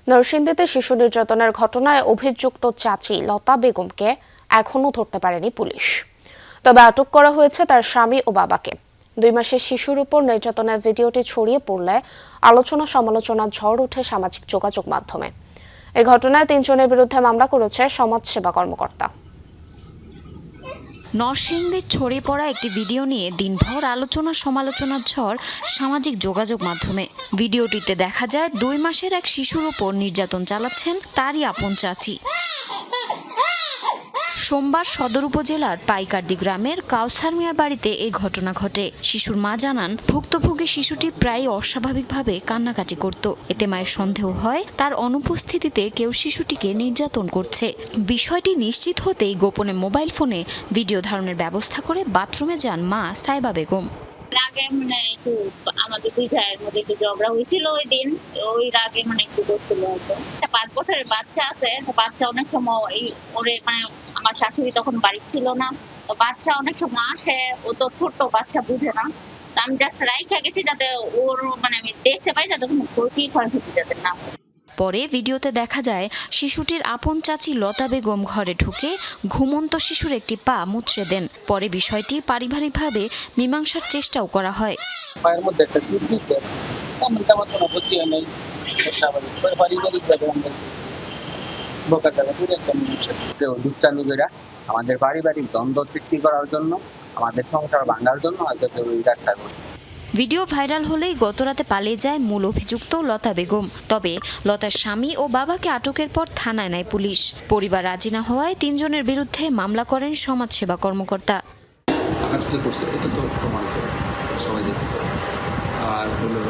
নরসিংদীতে শিশু নির্যাতনের ঘটনায় অভিযুক্ত চাচি লতা বেগমকে এখনও ধরতে পারেনি পুলিশ। তবে আটক করা হয়েছে তার স্বামী ও বাবাকে। 2 মাসের শিশুর উপর নির্যাতনের ভিডিওটি ছড়িয়ে পড়লে আলোচনা সমালোচনার ঝড় ওঠে সামাজিক যোগাযোগ মাধ্যমে। এই ঘটনায় 3 জনের বিরুদ্ধে মামলা করেছে সমাজসেবা কর্মকর্তা। নরসিংদীর ছড়িয়ে পড়া একটি ভিডিও নিয়ে দিনভর আলোচনা সমালোচনার ঝড় সামাজিক যোগাযোগ মাধ্যমে। ভিডিওটিতে দেখা যায় 2 মাসের এক শিশুর উপর নির্যাতন চালাচ্ছেন তারই আপন চাচি। সোমবার সদর উপজেলার পাইকারদি গ্রামের কাউসার মিয়ার বাড়িতে এই ঘটনা ঘটে। শিশুর মা জানান, ভুক্তভোগী শিশুটি প্রায় অস্বাভাবিকভাবে কান্নাকাটি করত। এতে মায়ের সন্দেহ হয় তার অনুপস্থিতিতে কেউ শিশুটিকে নির্যাতন করছে। বিষয়টি নিশ্চিত হতেই গোপনে মোবাইল ফোনে ভিডিও ধারণের ব্যবস্থা করে বাথরুমে যান মা সাইবা বেগম। আগে একটু আমাদের 2 ভাইয়ের মধ্যে একটু ঝগড়া হয়েছিল ওই দিন। ওই রাগে একটু করছিল হয়তো। 5 বছরের বাচ্চা আছে, বাচ্চা অনেক সময় ওরে আমার শাশুড়ি তখন বাড়ি ছিল না, তো বাচ্চা অনেক সময় আসে, ও তো ছোট বাচ্চা বুঝে না। আমি জাস্ট রাইখা গেছি যাতে ওর আমি দেখতে পাই যাতে কোনো ক্ষয়ক্ষতি যাতে না। পরে ভিডিওতে দেখা যায় শিশুটির আপন চাচি লতা বেগম ঘরে ঢুকে ঘুমন্ত শিশুর একটি পা মুচড়ে দেন। পরে বিষয়টি পারিবারিকভাবে মীমাংসার চেষ্টাও করা হয়। পায়ের মধ্যে একটা সিট দিয়েছে, তেমন কোনো ক্ষতি হয় নাই। পারিবারিকভাবে আমরা দুষ্টামি করে আমাদের পারিবারিক দ্বন্দ্ব সৃষ্টি করার জন্য, আমাদের সংসার ভাঙার জন্য হয়তো কেউ এই কাজটা করছে। ভিডিও ভাইরাল হলেই গতরাতে পালিয়ে যায় মূল অভিযুক্ত লতা বেগম। তবে লতার স্বামী ও বাবাকে আটকের পর থানায় নেয় পুলিশ। পরিবার রাজি না হওয়ায় 3 জনের বিরুদ্ধে মামলা করেন সমাজসেবা কর্মকর্তা। এটা তো প্রমাণিত, সবাই দেখছে। আর হলো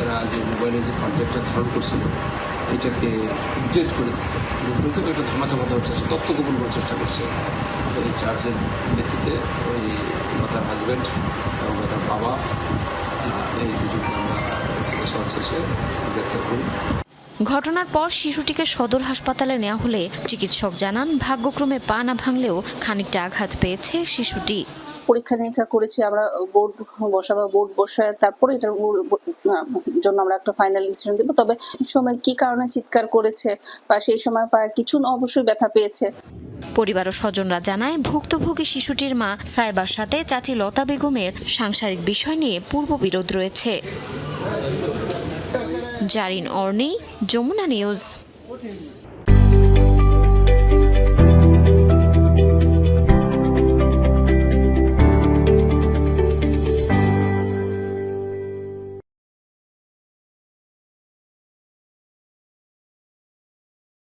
এরা যে মোবাইলে যে কন্ট্যাক্টটা ধারণ করছিল এটাকে ডিলিট করে দিচ্ছে, এটা ধামাচাপা দেওয়ার চেষ্টা, তথ্য গোপন করার চেষ্টা করছে। এই চার্জের ভিত্তিতে ওই লতার হাজব্যান্ড এবং লতার বাবা, এই দুজনকে আমরা জিজ্ঞাসাবাদ শেষে গ্রেপ্তার করি। ঘটনার পর শিশুটিকে সদর হাসপাতালে নেওয়া হলে চিকিৎসক জানান, ভাগ্যক্রমে পা না ভাঙলেও খানিকটা আঘাত পেয়েছে শিশুটি। পরীক্ষা নিরীক্ষা করেছি আমরা, বোর্ড বসায় তারপরে এটার জন্য আমরা একটা ফাইনাল ডিসিশন দেব। তবে সময় কি কারণে চিৎকার করেছে বা সেই সময় কিছু অবশ্যই ব্যথা পেয়েছে। পরিবার ও স্বজনরা জানায়, ভুক্তভোগী শিশুটির মা সাইবার সাথে চাচি লতা বেগমের সাংসারিক বিষয় নিয়ে পূর্ববিরোধ রয়েছে। জারিন অর্নি, যমুনা নিউজ।